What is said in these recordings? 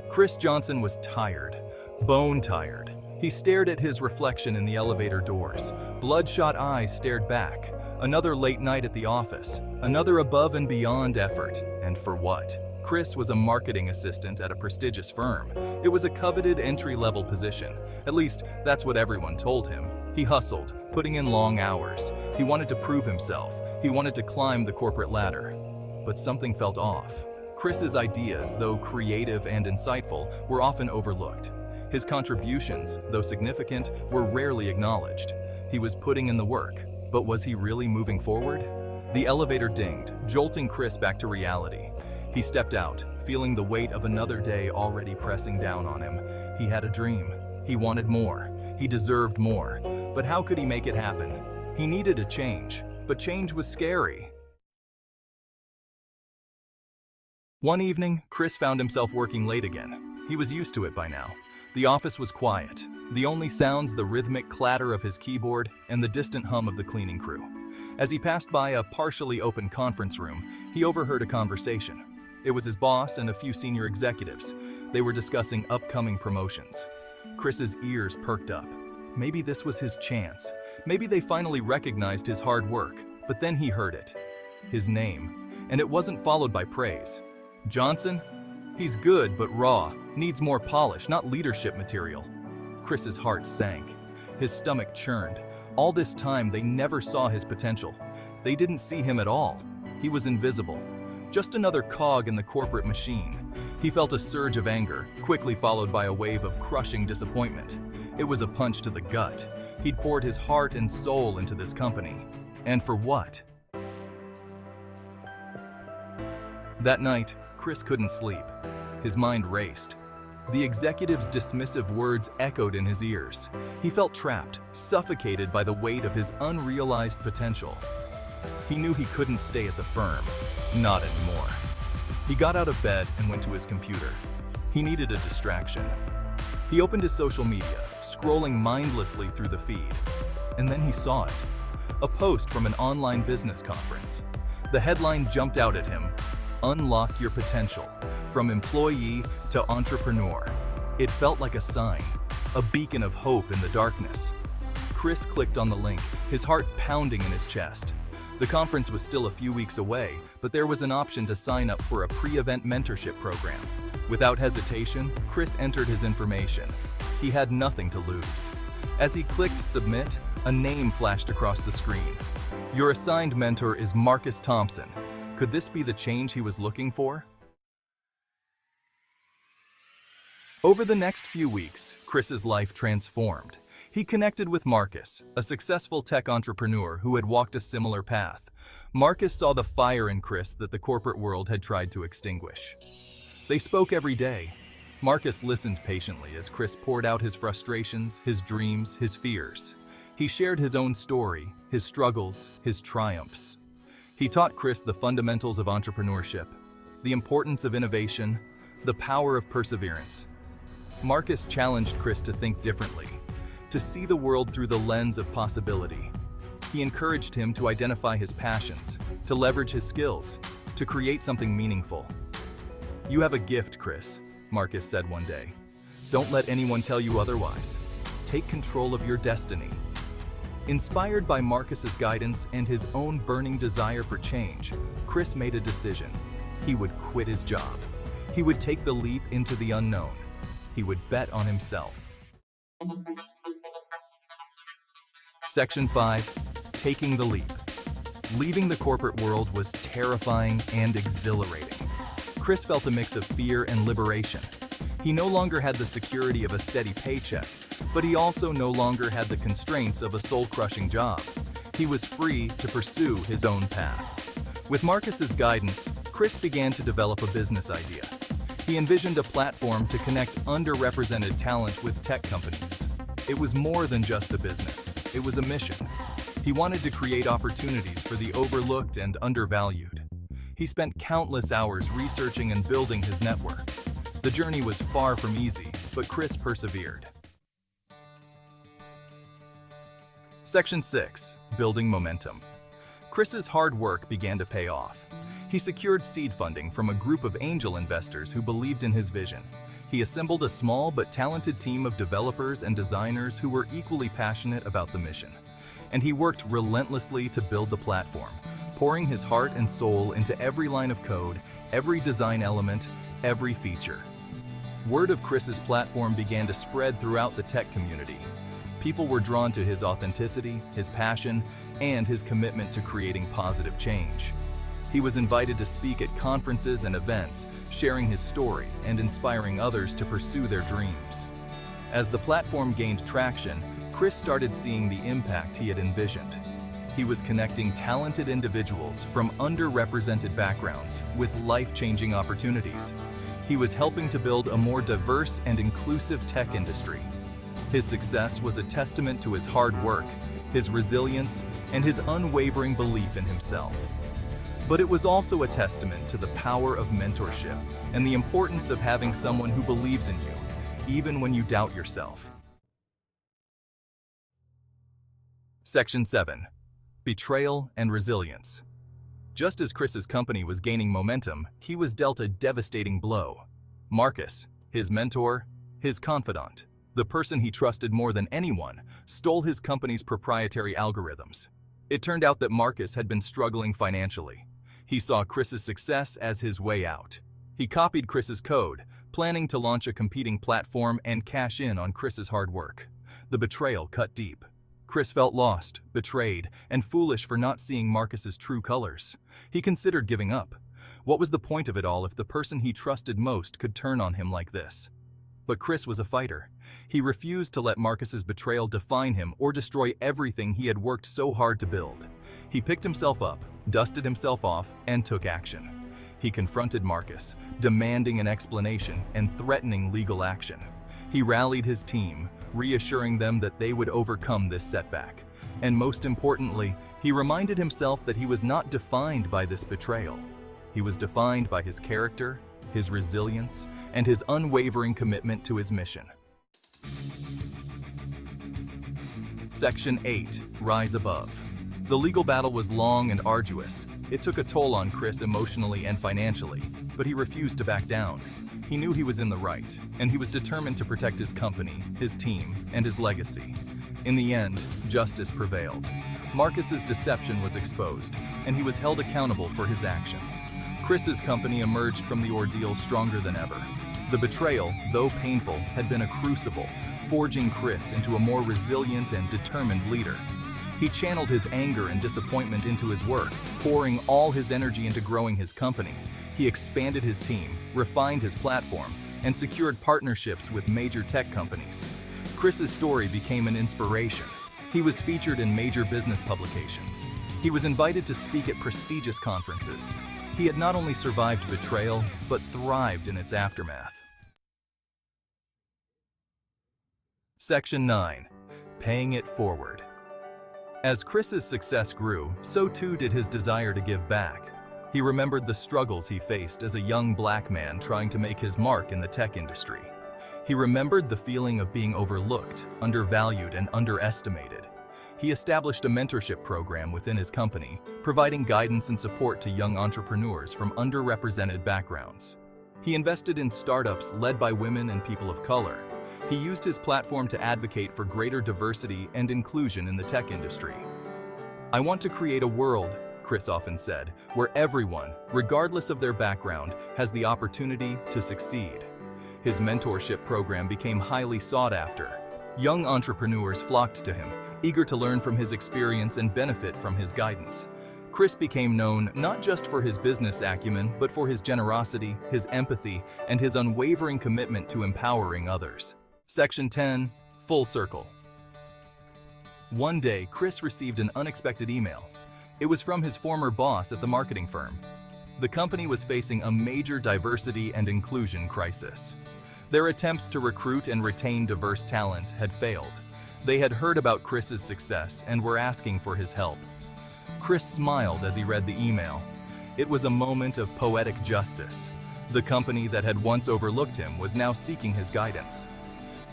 Chris Johnson was tired, bone tired. He stared at his reflection in the elevator doors. Bloodshot eyes stared back. Another late night at the office. Another above and beyond effort. And for what? Chris was a marketing assistant at a prestigious firm. It was a coveted entry-level position. At least, that's what everyone told him. He hustled, putting in long hours. He wanted to prove himself. He wanted to climb the corporate ladder. But something felt off. Chris's ideas, though creative and insightful, were often overlooked. His contributions, though significant, were rarely acknowledged. He was putting in the work, but was he really moving forward? The elevator dinged, jolting Chris back to reality. He stepped out, feeling the weight of another day already pressing down on him. He had a dream. He wanted more. He deserved more. But how could he make it happen? He needed a change, but change was scary. One evening, Chris found himself working late again. He was used to it by now. The office was quiet. The only sounds the rhythmic clatter of his keyboard and the distant hum of the cleaning crew. As he passed by a partially open conference room, he overheard a conversation. It was his boss and a few senior executives. They were discussing upcoming promotions. Chris's ears perked up. Maybe this was his chance. Maybe they finally recognized his hard work. But then he heard it. His name. And it wasn't followed by praise. Johnson? He's good but raw. Needs more polish, not leadership material. Chris's heart sank. His stomach churned. All this time, they never saw his potential. They didn't see him at all. He was invisible. Just another cog in the corporate machine. He felt a surge of anger, quickly followed by a wave of crushing disappointment. It was a punch to the gut. He'd poured his heart and soul into this company. And for what? That night, Chris couldn't sleep. His mind raced. The executive's dismissive words echoed in his ears. He felt trapped, suffocated by the weight of his unrealized potential. He knew he couldn't stay at the firm. Not anymore. He got out of bed and went to his computer. He needed a distraction. He opened his social media, scrolling mindlessly through the feed. And then he saw it. A post from an online business conference. The headline jumped out at him. Unlock your potential. From employee to entrepreneur. It felt like a sign, a beacon of hope in the darkness. Chris clicked on the link, his heart pounding in his chest. The conference was still a few weeks away, but there was an option to sign up for a pre-event mentorship program. Without hesitation, Chris entered his information. He had nothing to lose. As he clicked submit, a name flashed across the screen. Your assigned mentor is Marcus Thompson. Could this be the change he was looking for? Over the next few weeks, Chris's life transformed. He connected with Marcus, a successful tech entrepreneur who had walked a similar path. Marcus saw the fire in Chris that the corporate world had tried to extinguish. They spoke every day. Marcus listened patiently as Chris poured out his frustrations, his dreams, his fears. He shared his own story, his struggles, his triumphs. He taught Chris the fundamentals of entrepreneurship, the importance of innovation, the power of perseverance. Marcus challenged Chris to think differently, to see the world through the lens of possibility. He encouraged him to identify his passions, to leverage his skills, to create something meaningful. You have a gift, Chris, Marcus said one day. Don't let anyone tell you otherwise. Take control of your destiny. Inspired by Marcus's guidance and his own burning desire for change, Chris made a decision. He would quit his job. He would take the leap into the unknown. He would bet on himself. Section 5. Taking the leap. Leaving the corporate world was terrifying and exhilarating. Chris felt a mix of fear and liberation. He no longer had the security of a steady paycheck, but he also no longer had the constraints of a soul-crushing job. He was free to pursue his own path. With Marcus's guidance, Chris began to develop a business idea. He envisioned a platform to connect underrepresented talent with tech companies. It was more than just a business. It was a mission. He wanted to create opportunities for the overlooked and undervalued. He spent countless hours researching and building his network. The journey was far from easy, but Chris persevered. Section 6. Building momentum. Chris's hard work began to pay off. He secured seed funding from a group of angel investors who believed in his vision. He assembled a small but talented team of developers and designers who were equally passionate about the mission. And he worked relentlessly to build the platform, pouring his heart and soul into every line of code, every design element, every feature. Word of Chris's platform began to spread throughout the tech community. People were drawn to his authenticity, his passion, and his commitment to creating positive change. He was invited to speak at conferences and events, sharing his story and inspiring others to pursue their dreams. As the platform gained traction, Chris started seeing the impact he had envisioned. He was connecting talented individuals from underrepresented backgrounds with life-changing opportunities. He was helping to build a more diverse and inclusive tech industry. His success was a testament to his hard work, his resilience, and his unwavering belief in himself. But it was also a testament to the power of mentorship and the importance of having someone who believes in you, even when you doubt yourself. Section 7. Betrayal and Resilience. Just as Chris's company was gaining momentum, he was dealt a devastating blow. Marcus, his mentor, his confidant, the person he trusted more than anyone, stole his company's proprietary algorithms. It turned out that Marcus had been struggling financially. He saw Chris's success as his way out. He copied Chris's code, planning to launch a competing platform and cash in on Chris's hard work. The betrayal cut deep. Chris felt lost, betrayed, and foolish for not seeing Marcus's true colors. He considered giving up. What was the point of it all if the person he trusted most could turn on him like this? But Chris was a fighter. He refused to let Marcus's betrayal define him or destroy everything he had worked so hard to build. He picked himself up, dusted himself off, and took action. He confronted Marcus, demanding an explanation and threatening legal action. He rallied his team, reassuring them that they would overcome this setback. And most importantly, he reminded himself that he was not defined by this betrayal. He was defined by his character, his resilience, and his unwavering commitment to his mission. Section 8. Rise Above. The legal battle was long and arduous. It took a toll on Chris emotionally and financially, but he refused to back down. He knew he was in the right, and he was determined to protect his company, his team, and his legacy. In the end, justice prevailed. Marcus's deception was exposed, and he was held accountable for his actions. Chris's company emerged from the ordeal stronger than ever. The betrayal, though painful, had been a crucible, forging Chris into a more resilient and determined leader. He channeled his anger and disappointment into his work, pouring all his energy into growing his company. He expanded his team, refined his platform, and secured partnerships with major tech companies. Chris's story became an inspiration. He was featured in major business publications. He was invited to speak at prestigious conferences. He had not only survived betrayal, but thrived in its aftermath. Section 9. Paying it forward. As Chris's success grew, so too did his desire to give back. He remembered the struggles he faced as a young black man trying to make his mark in the tech industry. He remembered the feeling of being overlooked, undervalued, and underestimated. He established a mentorship program within his company, providing guidance and support to young entrepreneurs from underrepresented backgrounds. He invested in startups led by women and people of color. He used his platform to advocate for greater diversity and inclusion in the tech industry. "I want to create a world," Chris often said, "where everyone, regardless of their background, has the opportunity to succeed." His mentorship program became highly sought after. Young entrepreneurs flocked to him, eager to learn from his experience and benefit from his guidance. Chris became known not just for his business acumen, but for his generosity, his empathy, and his unwavering commitment to empowering others. Section 10. Full Circle. One day, Chris received an unexpected email. It was from his former boss at the marketing firm. The company was facing a major diversity and inclusion crisis. Their attempts to recruit and retain diverse talent had failed. They had heard about Chris's success and were asking for his help. Chris smiled as he read the email. It was a moment of poetic justice. The company that had once overlooked him was now seeking his guidance.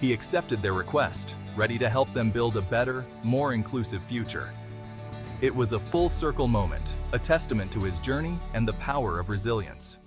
He accepted their request, ready to help them build a better, more inclusive future. It was a full circle moment, a testament to his journey and the power of resilience.